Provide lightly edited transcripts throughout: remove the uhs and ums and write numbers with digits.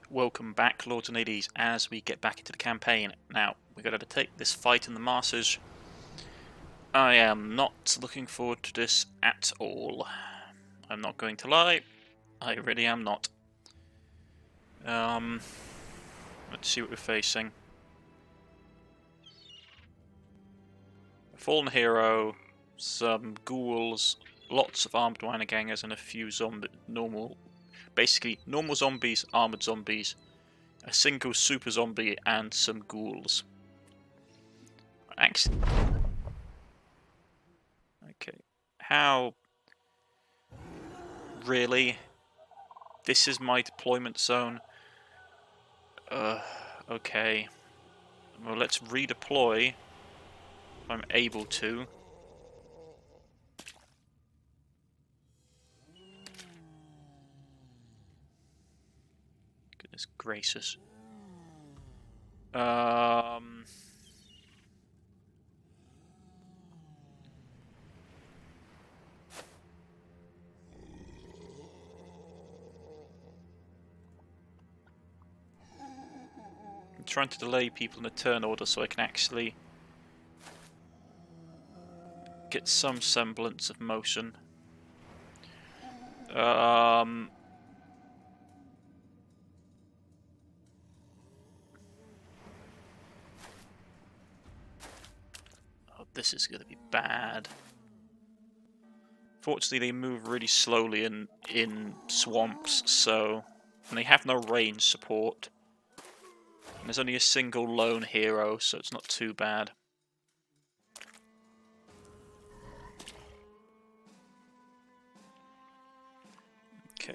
Welcome back, Lords and Ladies, as we get back into the campaign. Now, we're going to take this fight in the Masters. I am not looking forward to this at all. I'm not going to lie, I really am not. Let's see what we're facing. A fallen hero, some ghouls, lots of armed Weinegangers, and a few basically normal zombies, armoured zombies, a single super zombie, and some ghouls. Actually, okay, how? Really? This is my deployment zone? Okay. Well, let's redeploy, if I'm able to. Goodness gracious. I'm trying to delay people in the turn order so I can actually get some semblance of motion. Oh, this is going to be bad. Fortunately, they move really slowly in swamps, so and they have no range support. And there's only a single lone hero, so it's not too bad. Okay.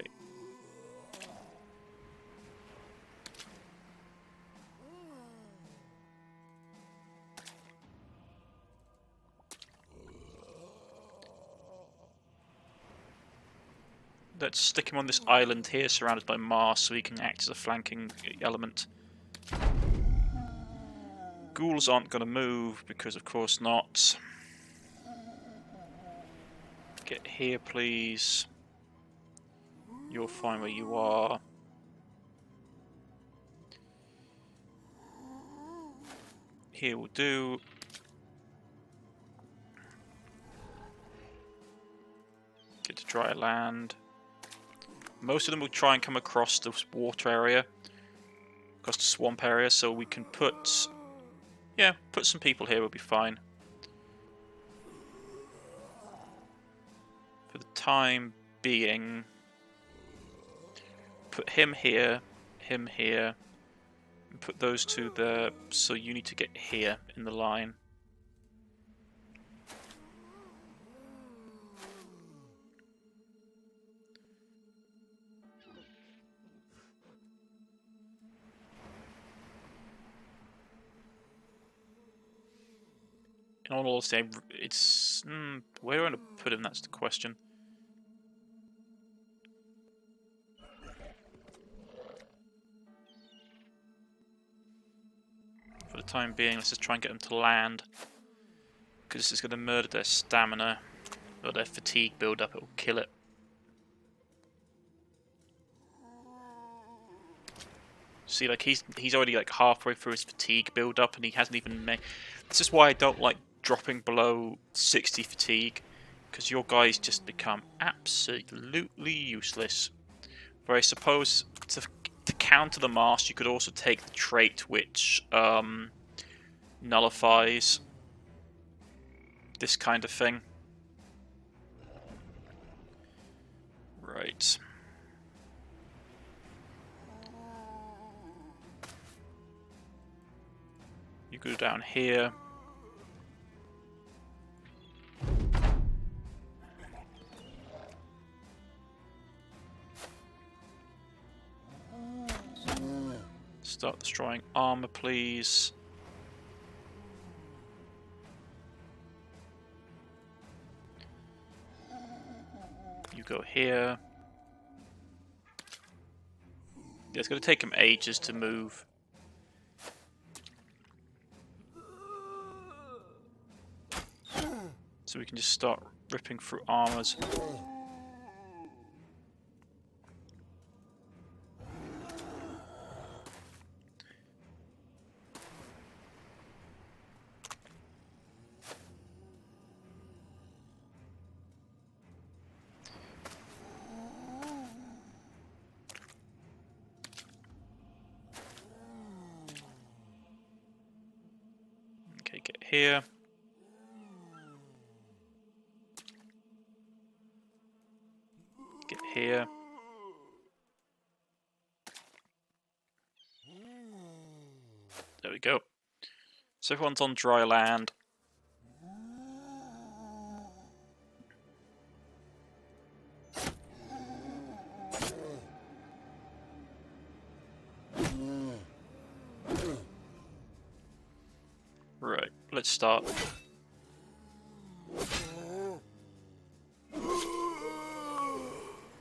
Let's stick him on this island here, surrounded by Mars, so he can act as a flanking element. Ghouls aren't going to move, because of course not. Get here, please. You're fine where you are. Here will do. Get to dry land. Most of them will try and come across the water area, across the swamp area, so we can put some people here will be fine. For the time being, put him here, and put those two there, so you need to get here in the line. In all honesty, it's where am I going to put him? That's the question. For the time being, let's just try and get them to land, because this is going to murder their stamina or their fatigue build-up. It will kill it. See, like he's already like halfway through his fatigue build-up, and he hasn't even made. This is why I don't like dropping below 60 fatigue, because your guys just become absolutely useless. Where I suppose to counter the mask, you could also take the trait which nullifies this kind of thing. Right. You go down here. Start destroying armor, please. You go here. Yeah, it's going to take him ages to move. So we can just start ripping through armors. here. Get here. There we go. So everyone's on dry land. Right, let's start.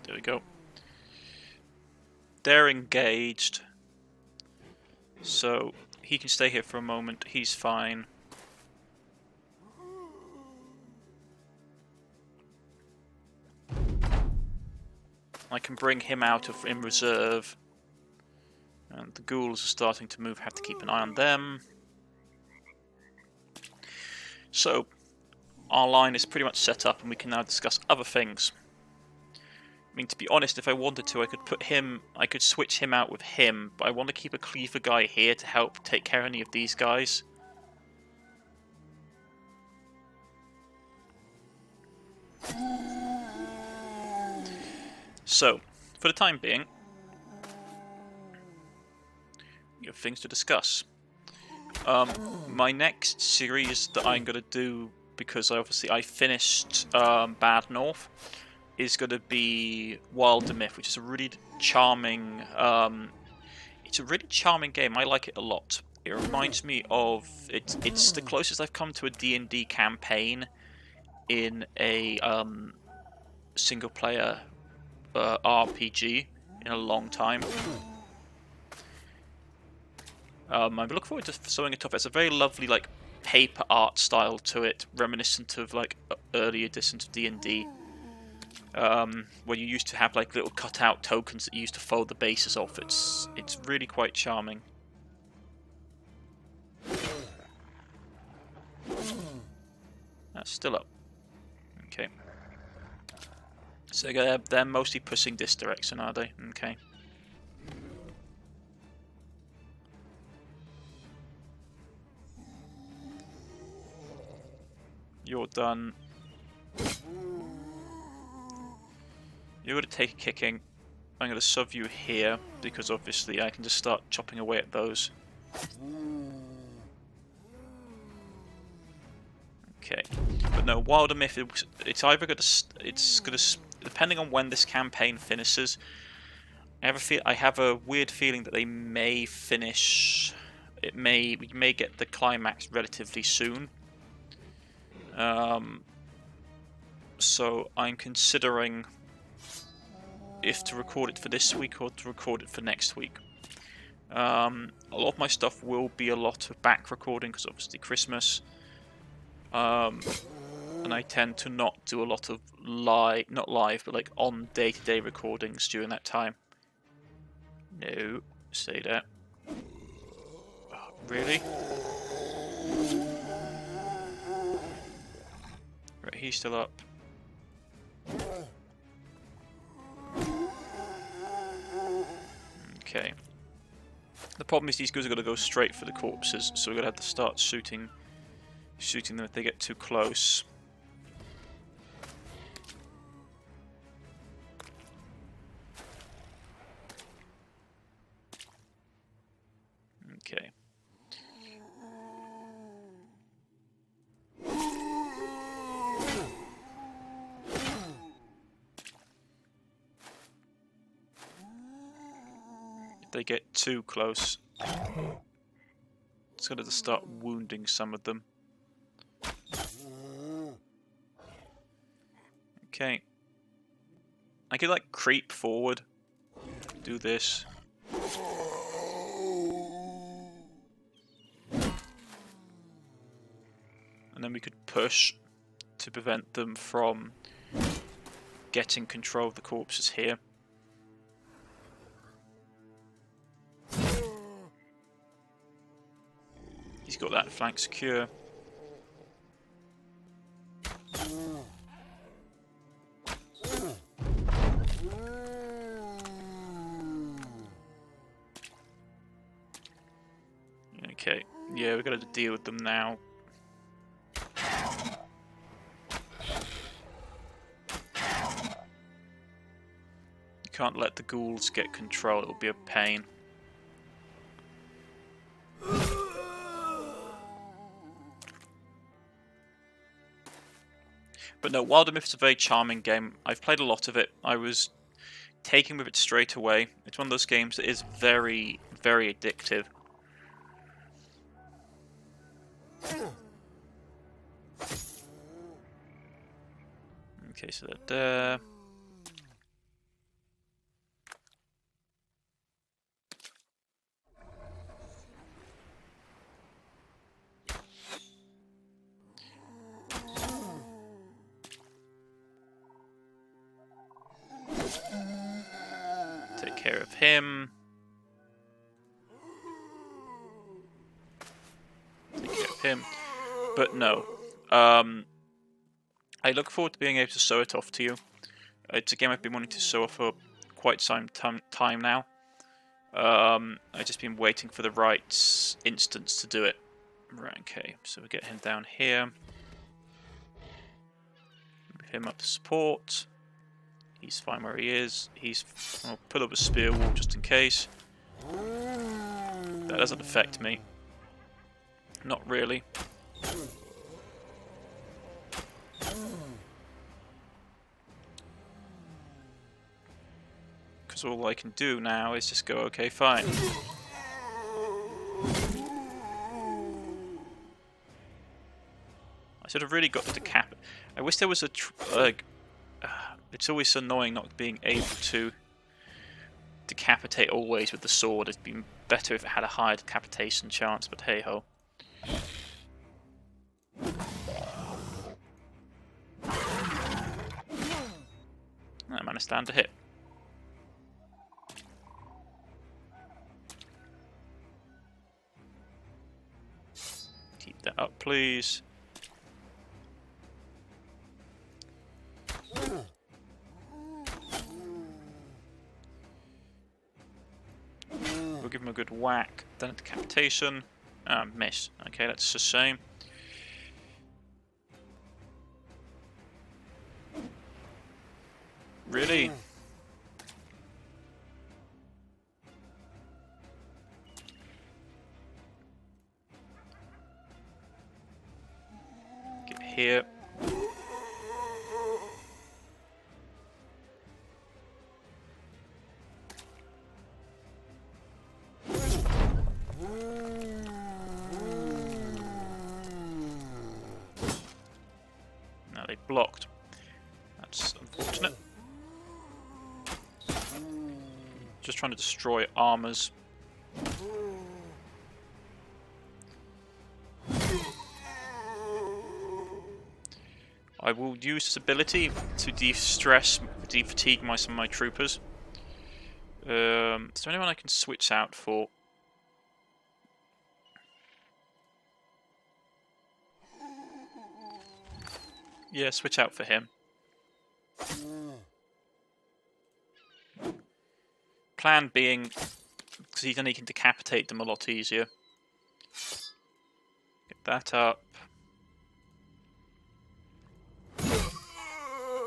There we go. They're engaged. So he can stay here for a moment. He's fine. I can bring him out in reserve. And the ghouls are starting to move. Have to keep an eye on them. So our line is pretty much set up, and we can now discuss other things. I mean, to be honest, if I wanted to, I could switch him out with him, but I want to keep a cleaver guy here to help take care of any of these guys. So, for the time being, we have things to discuss. My next series that I'm going to do, because obviously I finished Bad North, is going to be Wilder Myth, which is a really charming. It's a really charming game. I like it a lot. It reminds me of it's the closest I've come to a D&D campaign in a single-player RPG in a long time. I look forward to showing it off. It's a very lovely, like, paper art style to it, reminiscent of like early editions of D&D. Where you used to have like little cut-out tokens that you used to fold the bases off. It's really quite charming. That's still up. Okay. So they're mostly pushing this direction, are they? Okay. You're done. You're going to take a kicking. I'm going to shove you here, because obviously I can just start chopping away at those. Okay. But no, Wilder Myth, it's either going to... depending on when this campaign finishes, I have a weird feeling that they may finish... we may get the climax relatively soon. So I'm considering if to record it for this week or to record it for next week. A lot of my stuff will be a lot of back recording, because obviously Christmas. And I tend to not do a lot of not live, but like on day-to-day recordings during that time. No, say that. Oh, really? Right, he's still up. Okay. The problem is these guys are going to go straight for the corpses, so we're going to have to start shooting them if they get too close. Okay. If they get too close, it's going to start wounding some of them. Okay. I could like creep forward, do this. And then we could push to prevent them from getting control of the corpses here. He's got that flank secure. Okay, yeah, we're going to deal with them now. Can't let the ghouls get control, it'll be a pain. But no, Wilder Myth is a very charming game. I've played a lot of it. I was taken with it straight away. It's one of those games that is very, very addictive. Okay, so that take care of him. Take care of him. But no. I look forward to being able to show it off to you. It's a game I've been wanting to show off for quite some time now. I've just been waiting for the right instance to do it. Right, okay, so we get him down here. Move him up to support. He's fine where he is. I'll put up a spear wall just in case. That doesn't affect me. Not really. Because all I can do now is just go, okay, fine. I should have really got the decap. I wish there was a... it's always so annoying not being able to decapitate always with the sword. It'd been better if it had a higher decapitation chance, but hey ho. I managed to stand a hit. Keep that up, please. We'll give him a good whack, then a decapitation. Miss. Okay, that's a shame. Really? Get here. Now they blocked. That's unfortunate. Just trying to destroy armors. I will use this ability to de-stress, de-fatigue some of my troopers. Is there anyone I can switch out for? Yeah, switch out for him. Plan being, because then he can decapitate them a lot easier. Get that up.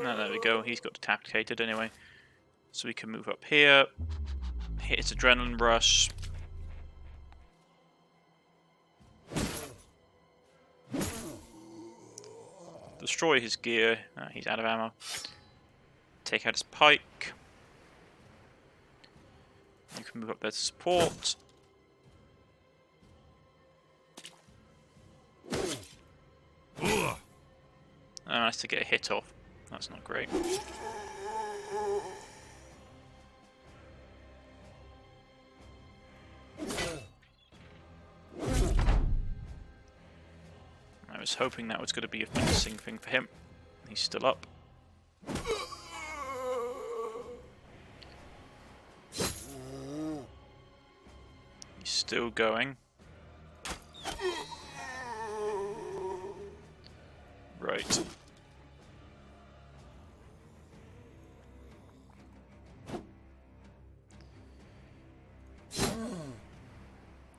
No, there we go. He's got decapitated anyway. So we can move up here. Hit his adrenaline rush. Destroy his gear. He's out of ammo. Take out his pike. You can move up there to support. Nice to get a hit off. That's not great. I was hoping that was going to be a menacing thing for him. He's still up. He's still going. Right.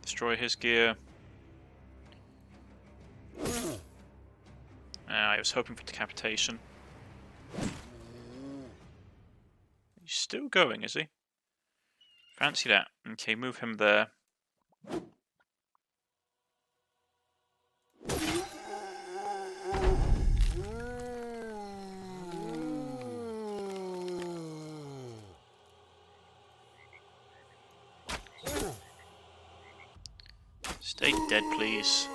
Destroy his gear. I was hoping for decapitation. He's Still going, is he? Fancy that. Okay, move him there. Stay dead, please.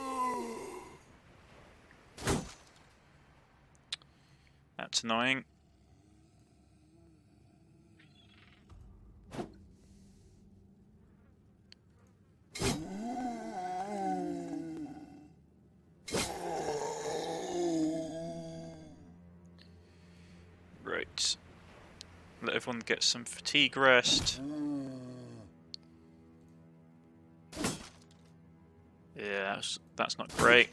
That's annoying. Right. Let everyone get some fatigue rest. Yeah, that's not great.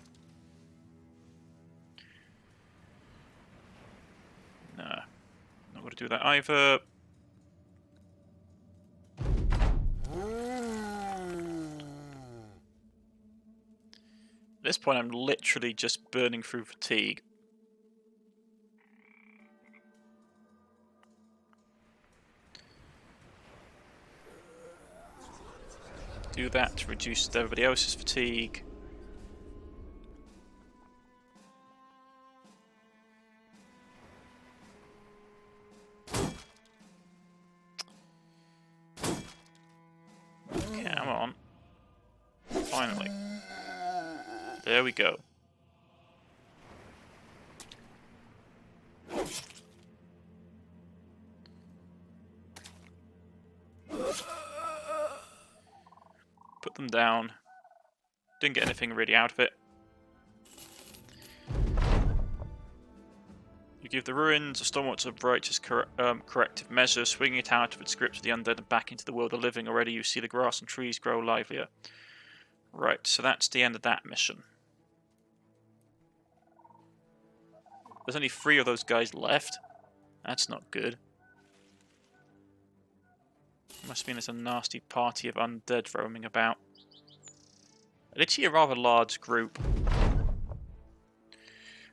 No, not going to do that either. At this point, I'm literally just burning through fatigue. Do that to reduce everybody else's fatigue. Come on. Finally. There we go. Put them down. Didn't get anything really out of it. You give the ruins a stalwart of righteous corrective measure, swinging it out of its grip to the undead and back into the world of living. Already you see the grass and trees grow livelier. Right, so that's the end of that mission. There's only 3 of those guys left. That's not good. Must mean there's a nasty party of undead roaming about. I did see a rather large group.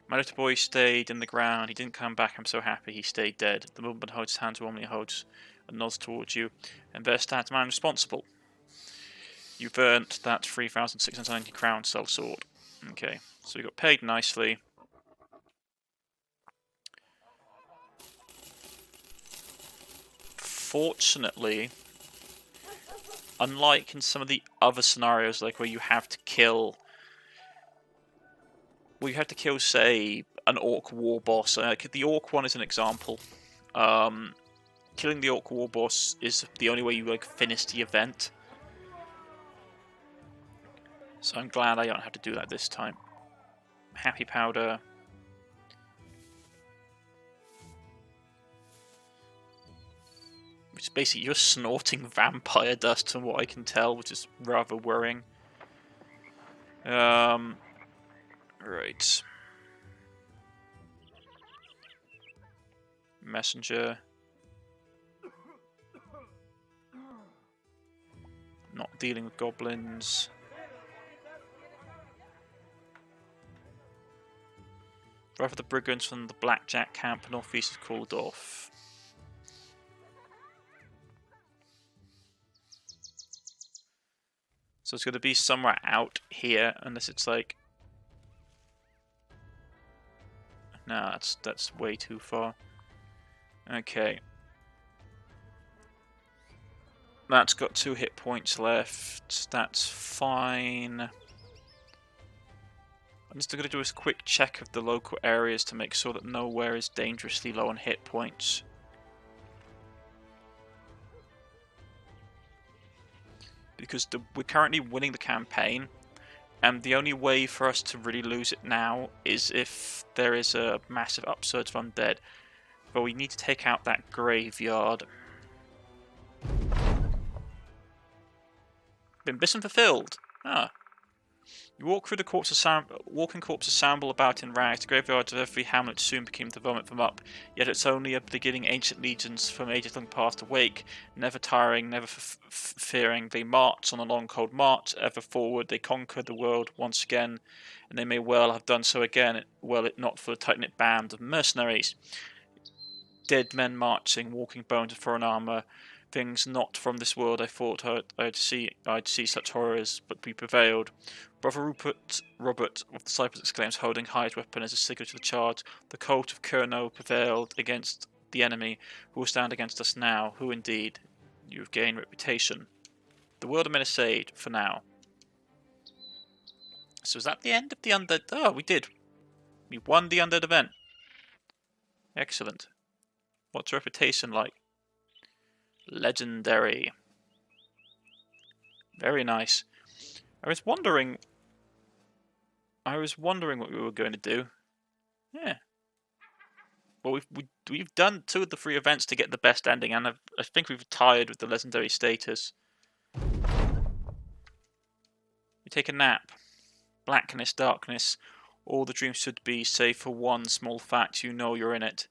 My little boy stayed in the ground. He didn't come back. I'm so happy he stayed dead. The woman holds his hands warmly, holds and nods towards you. And there stands man responsible. You've earned that 3,690 crown soul sword. Okay, so we got paid nicely. Fortunately, unlike in some of the other scenarios, like where you have to kill, say, an orc war boss. The orc one is an example. Killing the orc war boss is the only way you finish the event. So I'm glad I don't have to do that this time. Happy powder. Which is basically you're snorting vampire dust from what I can tell, which is rather worrying. Right. Messenger. Not dealing with goblins. Drive of the brigands from the Blackjack camp northeast is called off. So it's going to be somewhere out here, unless it's like... No, that's way too far. Okay. That's got 2 hit points left. That's fine. I'm just going to do a quick check of the local areas to make sure that nowhere is dangerously low on hit points. Because we're currently winning the campaign, and the only way for us to really lose it now is if there is a massive upsurge of undead. But we need to take out that graveyard. Ambition fulfilled. Ah. You walk through the walking corpses sample about in rags. The graveyards of every hamlet soon became to vomit them up. Yet it's only at the beginning ancient legions from ages long past awake, never tiring, never fearing. They march on a long cold march, ever forward. They conquer the world once again, and they may well have done so again, were it not for the tight-knit band of mercenaries. dead men marching, walking bones of foreign armour, things not from this world. I thought I'd see such horrors, but we prevailed. Brother Robert of the Cyprus exclaims, holding high his weapon as a signal to the charge. The cult of Kurno prevailed against the enemy. Who will stand against us now? Who indeed? You have gained reputation. The world of men is saved for now. So is that the end of the undead? Oh, we did. We won the undead event. Excellent. What's reputation like? Legendary. Very nice. I was wondering what we were going to do. Yeah. Well, we've done 2 of the 3 events to get the best ending, and I think we've retired with the legendary status. We take a nap. Blackness, darkness. All the dreams should be, save for one small fact. You know you're in it.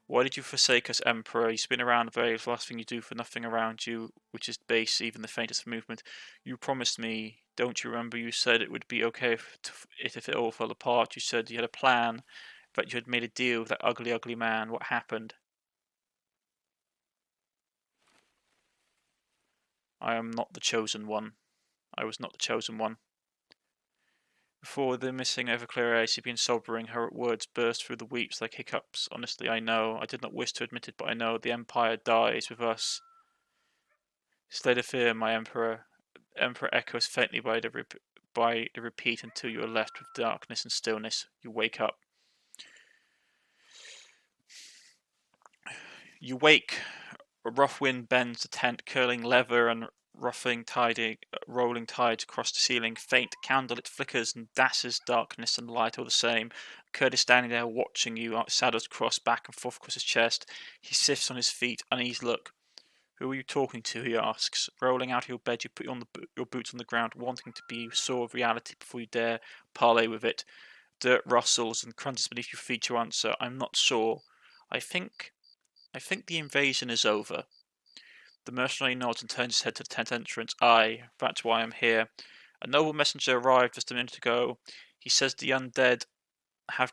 Why did you forsake us, Emperor? You spin around the very last thing you do for nothing around you, which is base, even the faintest movement. You promised me, don't you remember? You said it would be okay if it all fell apart. You said you had a plan, that you had made a deal with that ugly, ugly man. What happened? I am not the chosen one. I was not the chosen one. Before the missing Everclear Ace, she'd been sobering. Her words burst through the weeps like hiccups. Honestly, I know. I did not wish to admit it, but I know. The Empire dies with us. Slay the fear, my Emperor. Emperor echoes faintly by the repeat until you are left with darkness and stillness. You wake up. You wake. A rough wind bends the tent, curling leather and rolling tides across the ceiling. Faint candlelit flickers and dashes darkness and light all the same. Curtis standing there watching you, shadows cross back and forth across his chest. He sifts on his feet, uneasy look. Who are you talking to? He asks. Rolling out of your bed, you put your boots on the ground, wanting to be sure of reality before you dare parley with it. Dirt rustles and crunches beneath your feet. You answer, I'm not sure. I think the invasion is over. The mercenary nods and turns his head to the tent entrance. Aye, that's why I'm here. A noble messenger arrived just a minute ago. He says the undead have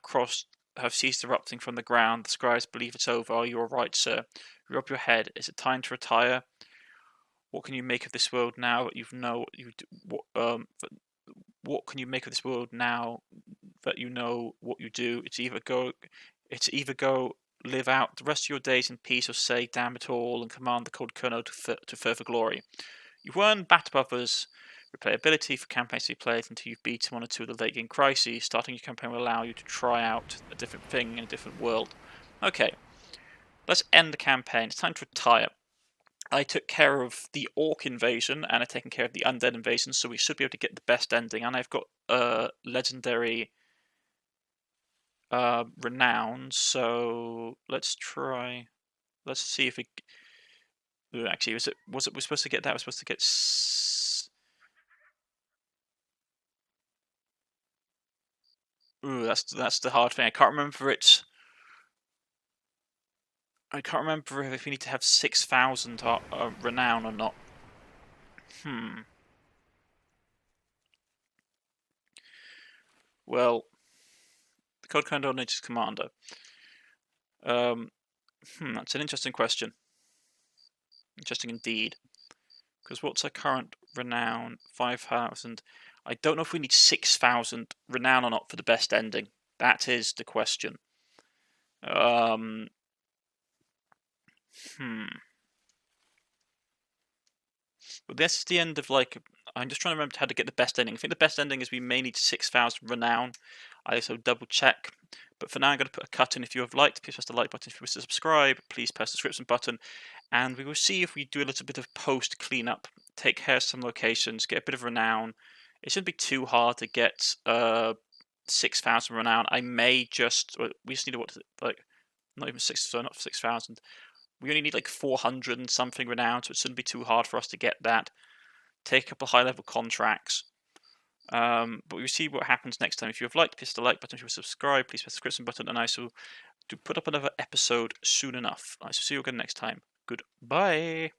ceased erupting from the ground. The scribes believe it's over. Are you all right, sir? You rub your head. Is it time to retire? What can you make of this world now that you know what you do? What can you make of this world now that you know what you do? It's either go live out the rest of your days in peace, or say damn it all and command the cold Colonel to further glory. You've earned Bat Brothers replayability for campaigns to be played until you've beaten 1 or 2 of the late game crises. Starting your campaign will allow you to try out a different thing in a different world. Okay, let's end the campaign. It's time to retire. I took care of the Orc invasion, and I've taken care of the Undead invasion, so we should be able to get the best ending. And I've got legendary renown, so let's try. Let's see if we. Actually, was it we're supposed to get that? We're supposed to get. Ooh, that's the hard thing. I can't remember if we need to have 6,000 renown or not. Well, the Code Commander needs commander. That's an interesting question. Interesting indeed. Because what's our current renown? 5,000. I don't know if we need 6,000 renown or not for the best ending. That is the question. But this is the end of, like, I'm just trying to remember how to get the best ending. I think the best ending is we may need 6,000 renown. I also double check. But for now, I'm going to put a cut in. If you have liked, please press the like button. If you wish to subscribe, please press the subscription button. And we will see if we do a little bit of post cleanup, take care of some locations, get a bit of renown. It shouldn't be too hard to get 6,000 renown. I may just, we just need not even 6,000. We only need like 400 and something renown, so it shouldn't be too hard for us to get that. Take a couple of high-level contracts. But we'll see what happens next time. If you have liked, press the like button. If you have subscribed, please press the subscription button. And I shall put up another episode soon enough. I shall see you again next time. Goodbye.